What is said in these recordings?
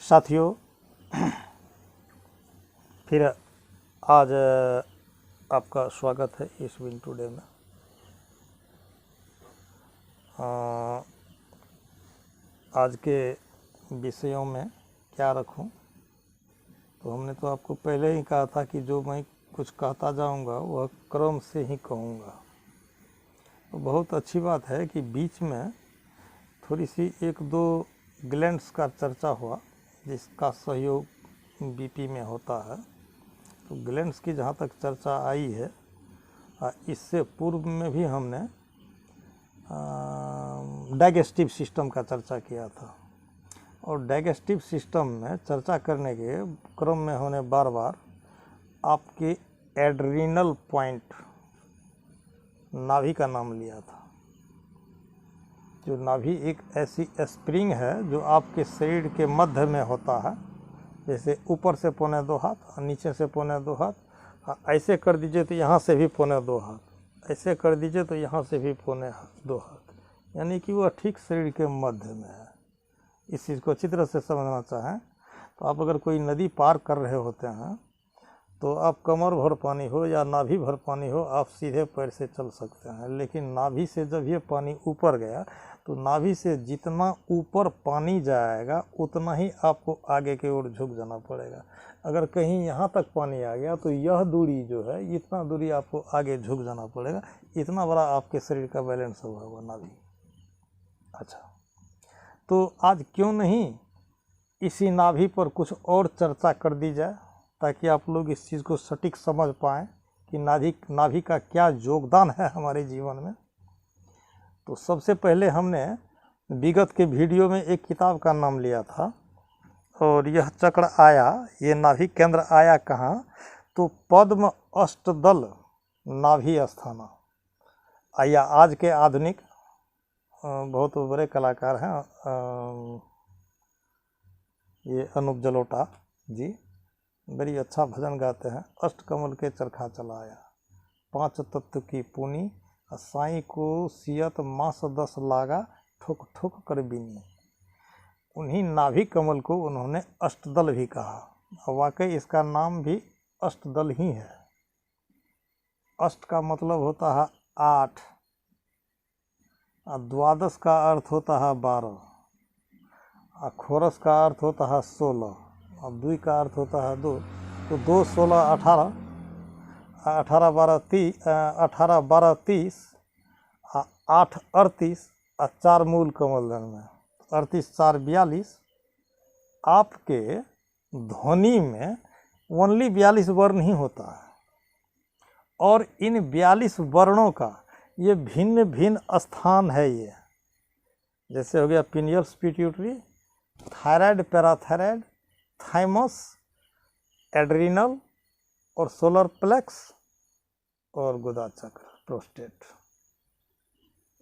साथियों, फिर आज आपका स्वागत है इस विन टुडे में। आज के विषयों में क्या रखूं, तो हमने तो आपको पहले ही कहा था कि जो मैं कुछ कहता जाऊंगा वह क्रम से ही कहूंगा। तो बहुत अच्छी बात है कि बीच में थोड़ी सी एक दो ग्लैंड्स का चर्चा हुआ जिसका सहयोग बीपी में होता है। तो ग्लैंड्स की जहाँ तक चर्चा आई है, इससे पूर्व में भी हमने डाइजेस्टिव सिस्टम का चर्चा किया था। और डाइजेस्टिव सिस्टम में चर्चा करने के क्रम में होने बार बार आपके एड्रीनल पॉइंट नाभि का नाम लिया था। जो नाभि एक ऐसी स्प्रिंग है जो आपके शरीर के मध्य में होता है। जैसे ऊपर से 1.25 हाथ और नीचे से 1.25 हाथ, ऐसे कर दीजिए तो यहाँ से भी 1.25 हाथ, ऐसे कर दीजिए तो यहाँ से भी 1.25 हाथ, यानी कि वह ठीक शरीर के मध्य में है। इस चीज़ को अच्छी तरह से समझना चाहें तो आप अगर कोई नदी पार कर रहे होते हैं तो आप कमर भर पानी हो या नाभि भर पानी हो, आप सीधे पैर से चल सकते हैं। लेकिन नाभि से जब ये पानी ऊपर गया तो नाभि से जितना ऊपर पानी जाएगा उतना ही आपको आगे की ओर झुक जाना पड़ेगा। अगर कहीं यहाँ तक पानी आ गया तो यह दूरी जो है, इतना दूरी आपको आगे झुक जाना पड़ेगा। इतना बड़ा आपके शरीर का बैलेंस हुआ हुआ नाभि। अच्छा, तो आज क्यों नहीं इसी नाभि पर कुछ और चर्चा कर दी जाए, ताकि आप लोग इस चीज़ को सटीक समझ पाएँ कि नाभि का क्या योगदान है हमारे जीवन में। तो सबसे पहले हमने विगत के वीडियो में एक किताब का नाम लिया था, और यह चक्र आया, ये नाभि केंद्र आया कहाँ, तो पद्म अष्टदल नाभि स्थान। या आज के आधुनिक बहुत बड़े कलाकार हैं ये अनूप जलोटा जी, बड़ी अच्छा भजन गाते हैं। अष्टकमल के चरखा चलाया, 5 तत्व की पुनी, साईं को सियत मास 10 लागा, ठुक ठुक कर बीनी। उन्हीं नाभि कमल को उन्होंने अष्टदल भी कहा। वाकई इसका नाम भी अष्टदल ही है। अष्ट का मतलब होता है 8, द्वादश का अर्थ होता है 12, खोरस का अर्थ होता है 16, और द्वि का अर्थ होता है 2। तो 2 16 18, 18 12 30, 8 38, और 4 मूल कमल दल में 38 4 42। आपके ध्वनि में ओनली 42 वर्ण ही होता है, और इन 42 वर्णों का ये भिन्न भिन्न स्थान है। ये जैसे हो गया pineals pituitary, thyroid parathyroid, thymus, adrenal और सोलर प्लेक्स और गुदा चक्र प्रोस्टेट।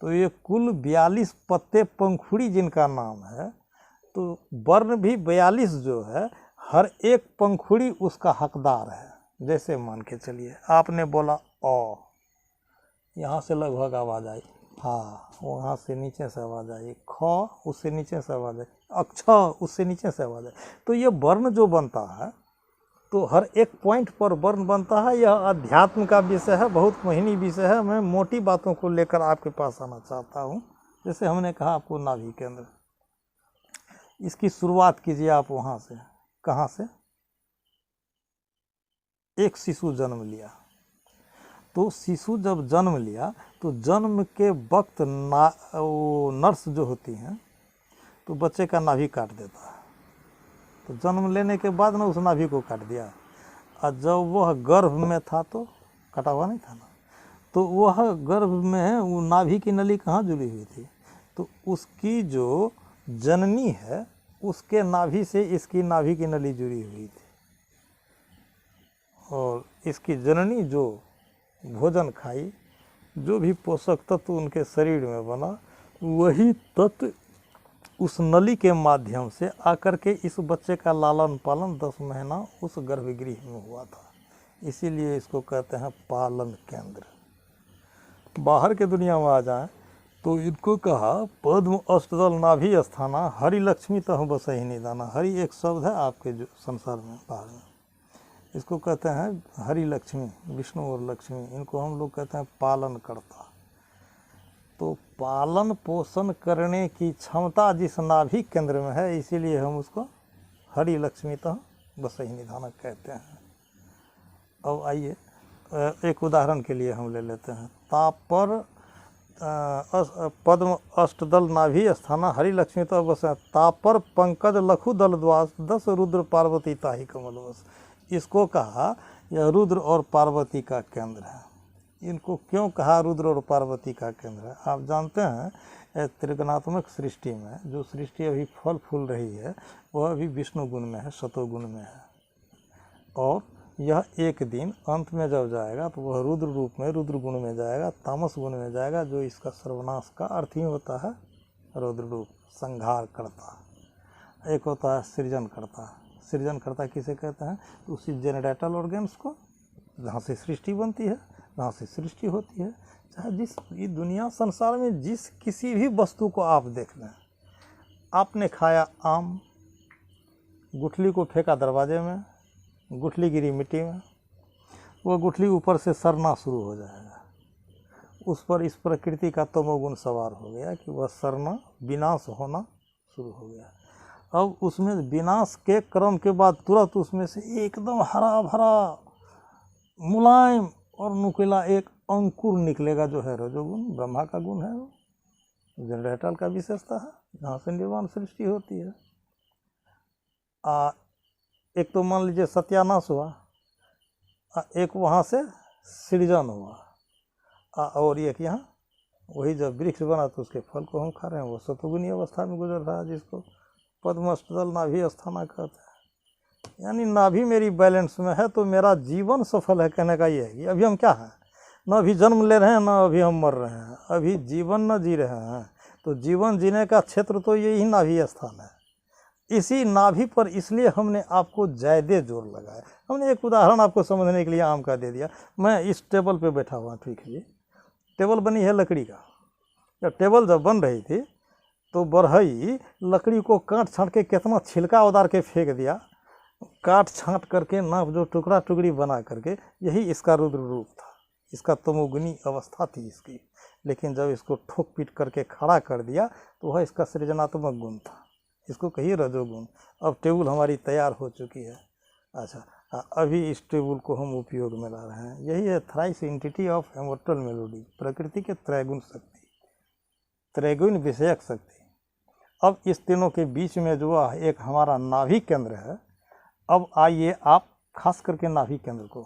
तो ये कुल 42 पत्ते पंखुड़ी जिनका नाम है। तो वर्ण भी 42 जो है, हर एक पंखुड़ी उसका हकदार है। जैसे मान के चलिए आपने बोला ओ, यहाँ से लगभग आवाज़ आई, हाँ वहाँ से नीचे से आवाज़ आई, ख उससे नीचे से आवाज़ आई, अक्ष उससे नीचे से आवाज़ आई। तो ये वर्ण जो बनता है, तो हर एक पॉइंट पर वर्ण बनता है। यह अध्यात्म का विषय है, बहुत मोहिनी विषय है। मैं मोटी बातों को लेकर आपके पास आना चाहता हूँ। जैसे हमने कहा आपको नाभि केंद्र, इसकी शुरुआत कीजिए आप वहाँ से। कहाँ से? एक शिशु जन्म लिया, तो शिशु जब जन्म लिया तो जन्म के वक्त वो नर्स जो होती हैं तो बच्चे का नाभि काट देता है। तो जन्म लेने के बाद ना उस नाभि को काट दिया, और जब वह गर्भ में था तो कटा हुआ नहीं था ना, तो वह गर्भ में वो नाभि की नली कहाँ जुड़ी हुई थी, तो उसकी जो जननी है उसके नाभि से इसकी नाभि की नली जुड़ी हुई थी। और इसकी जननी जो भोजन खाई, जो भी पोषक तत्व उनके शरीर में बना, वही तत्व उस नली के माध्यम से आकर के इस बच्चे का लालन पालन 10 महीना उस गर्भगृह में हुआ था। इसीलिए इसको कहते हैं पालन केंद्र। बाहर के दुनिया में आ जाएं तो इनको कहा पद्म अष्टदल नाभि स्थाना हरि लक्ष्मी तह बसहि निदाना। हरि एक शब्द है आपके जो संसार में बाहर में, इसको कहते हैं हरि लक्ष्मी, विष्णु और लक्ष्मी, इनको हम लोग कहते हैं पालन करता। तो पालन पोषण करने की क्षमता जिस नाभि केंद्र में है, इसीलिए हम उसको हरि लक्ष्मी तह बसहि निधान कहते हैं। अब आइए एक उदाहरण के लिए हम ले लेते हैं। तापर पद्म अष्टदल नाभि स्थाना हरि लक्ष्मी तह बस, तापर पंकज लखु दल द्वास 10 रुद्र पार्वती ताहि कमल बस। इसको कहा यह रुद्र और पार्वती का केंद्र है। इनको क्यों कहा रुद्र और पार्वती का केंद्र है? आप जानते हैं त्रिगुणात्मक सृष्टि में जो सृष्टि अभी फल फूल रही है वह अभी विष्णु गुण में है, शतोगुण में है, और यह एक दिन अंत में जब जाएगा तो वह रुद्र रूप में रुद्र गुण में जाएगा, तामस गुण में जाएगा, जो इसका सर्वनाश का अर्थ ही होता है रुद्र रूप, संहार करता। एक होता है सृजन करता। सृजन करता किसे कहते हैं? तो उसी जेनेरेटल ऑर्गेन्स को, जहाँ से सृष्टि बनती है, जहाँ से सृष्टि होती है। चाहे जिस ये दुनिया संसार में जिस किसी भी वस्तु को आप देख लें, आपने खाया आम, गुठली को फेंका दरवाजे में, गुठली गिरी मिट्टी में, वह गुठली ऊपर से सड़ना शुरू हो जाएगा। उस पर इस प्रकृति का तमोगुण सवार हो गया कि वह सड़ना, विनाश होना शुरू हो गया। अब उसमें विनाश के क्रम के बाद तुरंत उसमें से एकदम हरा भरा मुलायम और नुकीला एक अंकुर निकलेगा, जो है रजोगुण, ब्रह्मा का गुण है, वो जनरेटल का विशेषता है, जहाँ से निर्वाण सृष्टि होती है। एक तो मान लीजिए सत्यानाश हुआ, एक वहाँ से सृजन हुआ, और एक यहाँ वही जब वृक्ष बना तो उसके फल को हम खा रहे हैं, वो सतोगुनी अवस्था में गुजर रहा है, जिसको पद्म अष्टदल नाभि स्थाना कहते हैं। यानी नाभि मेरी बैलेंस में है तो मेरा जीवन सफल है। कहने का ये है कि अभी हम क्या हैं, न अभी जन्म ले रहे हैं, न अभी हम मर रहे हैं, अभी जीवन न जी रहे हैं। तो जीवन जीने का क्षेत्र तो यही नाभि स्थान है। इसी नाभि पर इसलिए हमने आपको ज़्यादा जोर लगाया। हमने एक उदाहरण आपको समझने के लिए आम का दे दिया। मैं इस टेबल पे बैठा हुआ, ठीक है जी, टेबल बनी है लकड़ी का। जब टेबल जब बन रही थी तो बढ़ई लकड़ी को काट छाँट के कितना छिलका उतार के फेंक दिया, काट छाँट करके नाप जो टुकड़ा टुकड़ी बना करके, यही इसका रुद्र रूप था, इसका तमोगुनी अवस्था थी इसकी। लेकिन जब इसको ठोक पीट करके खड़ा कर दिया तो वह इसका सृजनात्मक गुण था, इसको कहिए रजोगुण। अब टेबल हमारी तैयार हो चुकी है। अच्छा, अभी इस टेबल को हम उपयोग में ला रहे हैं। यही है thrice entity of immortal melody, प्रकृति के त्रैगुण शक्ति, त्रैगुण विषयक शक्ति। अब इस तीनों के बीच में जो एक हमारा नाभि केंद्र है। अब आइए आप खास करके नाभि केंद्र को,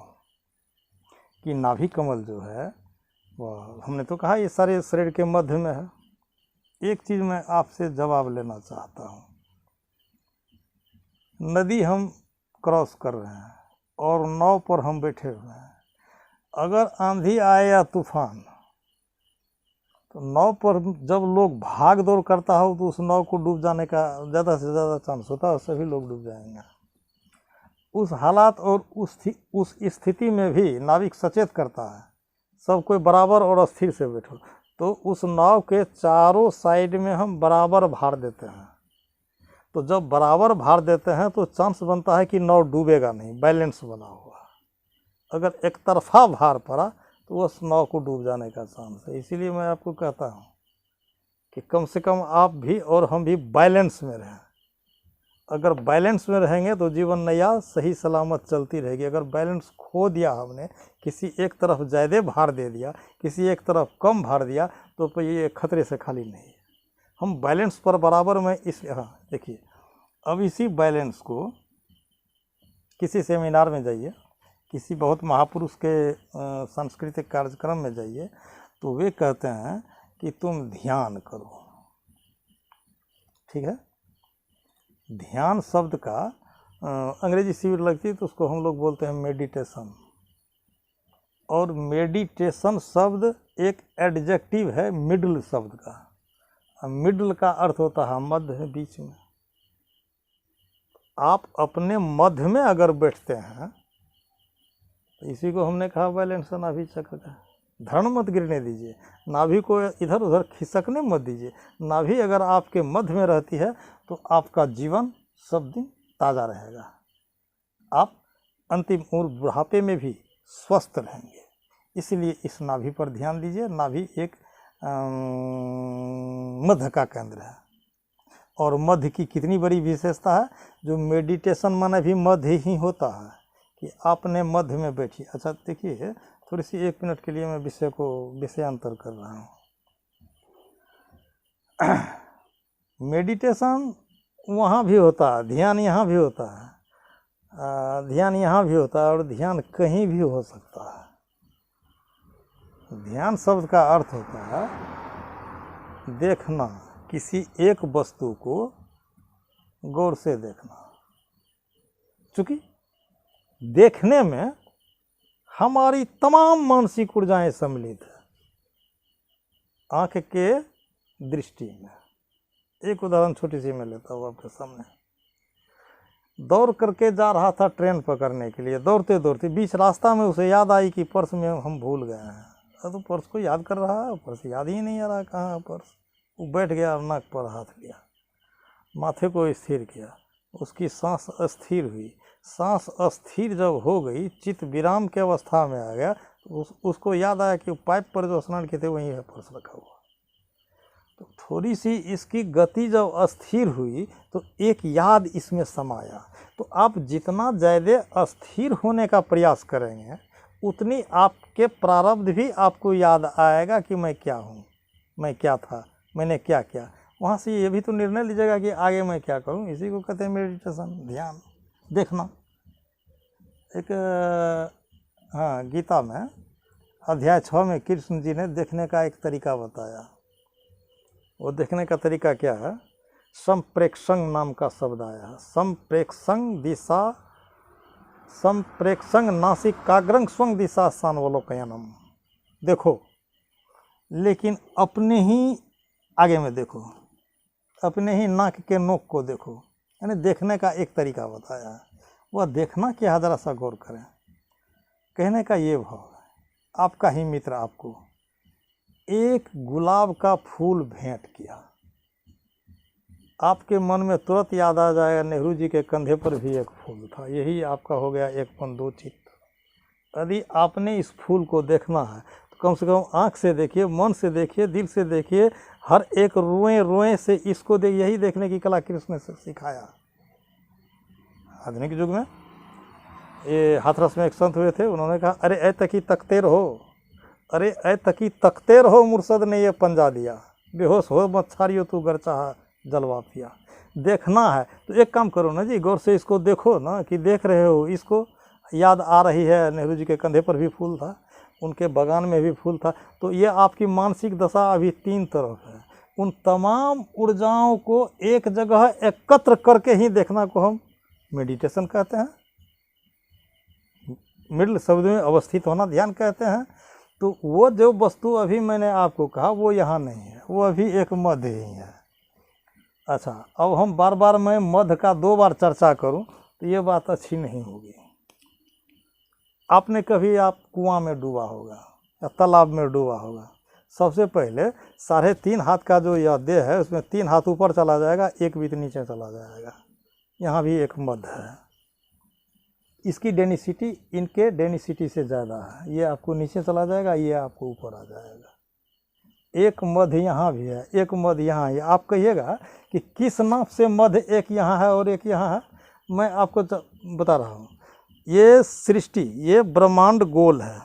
कि नाभि कमल जो है वह हमने तो कहा ये सारे शरीर के मध्य में है। एक चीज़ मैं आपसे जवाब लेना चाहता हूँ। नदी हम क्रॉस कर रहे हैं और नाव पर हम बैठे हुए हैं, अगर आंधी आए या तूफान, तो नाव पर जब लोग भाग दौड़ करता हो तो उस नाव को डूब जाने का ज़्यादा से ज़्यादा चांस होता है, सभी लोग डूब जाएंगे। उस हालात और उस स्थिति में भी नाविक सचेत करता है, सब कोई बराबर और स्थिर से बैठो। तो उस नाव के चारों साइड में हम बराबर भार देते हैं। तो जब बराबर भार देते हैं तो चांस बनता है कि नाव डूबेगा नहीं, बैलेंस बना हुआ। अगर एक तरफा भार पड़ा तो उस नाव को डूब जाने का चांस है। इसीलिए मैं आपको कहता हूँ कि कम से कम आप भी और हम भी बैलेंस में रहें। अगर बैलेंस में रहेंगे तो जीवन नैया सही सलामत चलती रहेगी। अगर बैलेंस खो दिया हमने, किसी एक तरफ ज़्यादा भार दे दिया, किसी एक तरफ कम भार दिया, तो ये खतरे से खाली नहीं है। हम बैलेंस पर बराबर में इस, हाँ देखिए, अब इसी बैलेंस को किसी सेमिनार में जाइए, किसी बहुत महापुरुष के सांस्कृतिक कार्यक्रम में जाइए, तो वे कहते हैं कि तुम ध्यान करो। ठीक है, ध्यान शब्द का अंग्रेजी शिविर लगती है तो उसको हम लोग बोलते हैं मेडिटेशन। और मेडिटेशन शब्द एक एडजेक्टिव है मिडल शब्द का। मिडल का अर्थ होता है मध्य है, बीच में। आप अपने मध्य में अगर बैठते हैं तो इसी को हमने कहा बैलेंस नाभि चक्र का। धरण मत गिरने दीजिए, नाभि को इधर उधर खिसकने मत दीजिए। नाभि अगर आपके मध्य में रहती है तो आपका जीवन सब दिन ताज़ा रहेगा, आप अंतिम बुढ़ापे में भी स्वस्थ रहेंगे। इसलिए इस नाभि पर ध्यान दीजिए। नाभि एक मध्य का केंद्र है, और मध्य की कितनी बड़ी विशेषता है, जो मेडिटेशन माने भी मध्य ही होता है कि आपने मध्य में बैठिए। अच्छा देखिए, थोड़ी सी 1 मिनट के लिए मैं विषयांतर कर रहा हूँ। मेडिटेशन वहाँ भी होता है, ध्यान यहाँ भी होता है, ध्यान यहाँ भी होता है, और ध्यान कहीं भी हो सकता है। ध्यान शब्द का अर्थ होता है देखना, किसी एक वस्तु को गौर से देखना। चूँकि देखने में हमारी तमाम मानसिक ऊर्जाएं सम्मिलित है। आँख के दृष्टि में एक उदाहरण छोटी सी मैं लेता हूँ आपके सामने। दौड़ करके जा रहा था ट्रेन पकड़ने के लिए, दौड़ते दौड़ते बीच रास्ता में उसे याद आई कि पर्स में हम भूल गए हैं। तो पर्स को याद कर रहा है, पर्स याद ही नहीं आ रहा कहाँ पर्स। वो बैठ गया और नाक पर हाथ लिया, माथे को स्थिर किया, उसकी सांस अस्थिर हुई। सांस अस्थिर जब हो गई, चित्त विराम के अवस्था में आ गया, तो उसको याद आया कि पाइप पर जो स्नान किए थे वहीं है पर्स रखा हुआ। तो थोड़ी सी इसकी गति जब अस्थिर हुई तो एक याद इसमें समाया। तो आप जितना ज़्यादा अस्थिर होने का प्रयास करेंगे, उतनी आपके प्रारब्ध भी आपको याद आएगा कि मैं क्या हूँ, मैं क्या था, मैंने क्या किया। वहाँ से ये भी तो निर्णय लीजिएगा कि आगे मैं क्या करूँ। इसी को कहते हैं मेडिटेशन, ध्यान, देखना। एक गीता में अध्याय 6 में कृष्ण जी ने देखने का एक तरीका बताया। वो देखने का तरीका क्या है? संप्रेक्षण नाम का शब्द आया है। संप्रेक्षण नासिकाग्रं स्वं दिशा सानवलोकयनम। देखो, लेकिन अपने ही आगे में देखो, अपने ही नाक के नोक को देखो। यानी देखने का एक तरीका बताया है। वह देखना क्या है, ज़रा सा गौर करें। कहने का ये भाव है, आपका ही मित्र आपको एक गुलाब का फूल भेंट किया, आपके मन में तुरंत याद आ जाएगा नेहरू जी के कंधे पर भी एक फूल था। यही आपका हो गया एक पन दो चित्त। यदि आपने इस फूल को देखना है तो कम से कम आँख से देखिए, मन से देखिए, दिल से देखिए, हर एक रोए रोए से इसको देखिए। यही देखने की कला कृष्ण ने सिखाया। आधुनिक युग में ये हाथरस में एक संत हुए थे, उन्होंने कहा, अरे ऐ तकी तकते रहो, अरे ऐ तकी तकते रहो, मुर्शद ने ये पंजा दिया, बेहोश हो मत छाड़ियो तू गर चाहा जलवा पिया। देखना है तो एक काम करो ना जी, गौर से इसको देखो ना, कि देख रहे हो इसको, याद आ रही है नेहरू जी के कंधे पर भी फूल था, उनके बगान में भी फूल था। तो ये आपकी मानसिक दशा अभी 3 तरफ है। उन तमाम ऊर्जाओं को एक जगह एकत्र करके ही देखना को हम मेडिटेशन कहते हैं। मिडल शब्द में अवस्थित होना ध्यान कहते हैं। तो वो जो वस्तु अभी मैंने आपको कहा वो यहाँ नहीं है, वो अभी एक मध्य ही है। अच्छा, अब हम बार बार मैं मध्य का 2 बार चर्चा करूं तो ये बात अच्छी नहीं होगी। आपने कभी आप कुआं में डूबा होगा या तालाब में डूबा होगा। सबसे पहले 3.5 हाथ का जो यह देह है, उसमें 3 हाथ ऊपर चला जाएगा, 1 बीत नीचे चला जाएगा। यहाँ भी एक मध्य है। इसकी डेंसिटी इनके डेंसिटी से ज़्यादा है। ये आपको नीचे चला जाएगा, ये आपको ऊपर आ जाएगा। एक मध्य यहाँ भी है, एक मध्य यहाँ है। आप कहिएगा कि किस नाप से मध्य एक यहाँ है और एक यहाँ है। मैं आपको बता रहा हूँ, ये सृष्टि, ये ब्रह्मांड गोल है।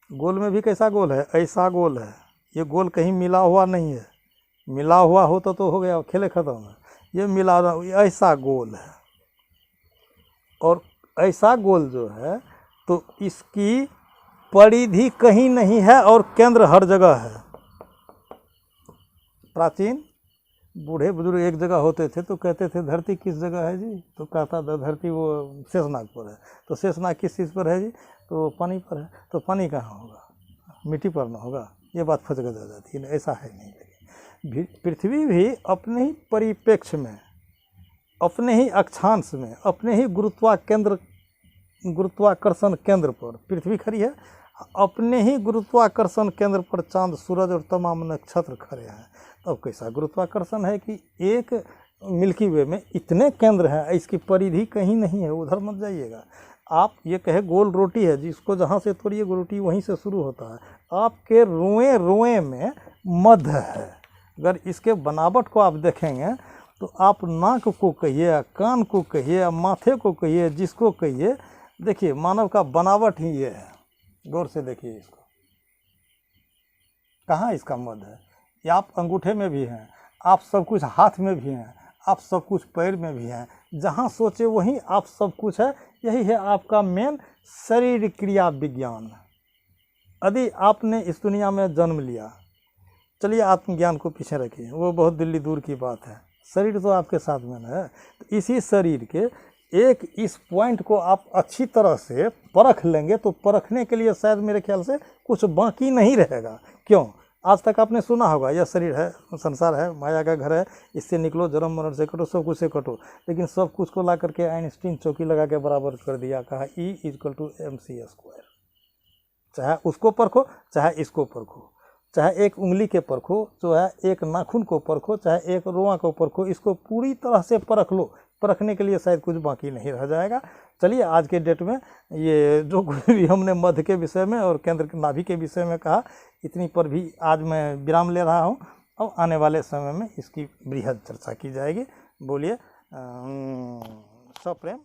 गोल में भी कैसा गोल है? ऐसा गोल है। ये गोल कहीं मिला हुआ नहीं है। मिला हुआ होता तो हो गया, खेले खत्म है। ये मिला हुआ, ऐसा गोल है। और ऐसा गोल जो है तो इसकी परिधि कहीं नहीं है और केंद्र हर जगह है। प्राचीन बूढ़े बुजुर्ग एक जगह होते थे तो कहते थे धरती किस जगह है जी? तो कहता था धरती वो शेषनाग पर है। तो शेषनाग किस चीज़ पर है जी? तो पानी पर है। तो पानी कहाँ होगा? मिट्टी पर ना होगा। ये बात फजगत आ जाती है। ऐसा है नहीं। पृथ्वी भी अपने ही परिप्रेक्ष्य में, अपने ही अक्षांश में, अपने ही गुरुत्वाकर्षण केंद्र पर पृथ्वी खड़ी है। अपने ही गुरुत्वाकर्षण केंद्र पर चांद, सूरज और तमाम नक्षत्र खड़े हैं। तो अब कैसा गुरुत्वाकर्षण है कि एक मिल्की वे में इतने केंद्र हैं, इसकी परिधि कहीं नहीं है, उधर मत जाइएगा। आप ये कहे गोल रोटी है, जिसको जहाँ से तोड़िए रोटी वहीं से शुरू होता है। आपके रोए रोए में मध्य है। अगर इसके बनावट को आप देखेंगे तो आप नाक को कहिए, कान को कहिए, माथे को कहिए, जिसको कहिए, देखिए मानव का बनावट ही ये है। गौर से देखिए इसको, कहाँ इसका मध्य है। ये आप अंगूठे में भी हैं, आप सब कुछ हाथ में भी हैं, आप सब कुछ पैर में भी हैं, जहाँ सोचे वहीं आप सब कुछ है। यही है आपका मेन शरीर क्रिया विज्ञान। यदि आपने इस दुनिया में जन्म लिया, चलिए आत्मज्ञान को पीछे रखिए, वो बहुत दिल्ली दूर की बात है, शरीर तो आपके साथ में है। तो इसी शरीर के एक इस पॉइंट को आप अच्छी तरह से परख लेंगे तो परखने के लिए शायद मेरे ख्याल से कुछ बाकी नहीं रहेगा। क्यों? आज तक आपने सुना होगा यह शरीर है, संसार है, माया का घर है, इससे निकलो, जन्म मरण से कटो, सब कुछ से कटो। लेकिन सब कुछ को ला करके आइंस्टीन चौकी लगा के बराबर कर दिया, कहा E=mc²। चाहे उसको परखो, चाहे इसको परखो, चाहे एक उंगली के परखो, चाहे एक नाखून को परखो, चाहे एक रोआ को परखो, इसको पूरी तरह से परख लो। परखने के लिए शायद कुछ बाकी नहीं रह जाएगा। चलिए आज के डेट में ये जो भी हमने मध्य के विषय में और केंद्र के नाभि के विषय में कहा, इतनी पर भी आज मैं विराम ले रहा हूँ। और आने वाले समय में इसकी बृहद चर्चा की जाएगी। बोलिए सप्रेम।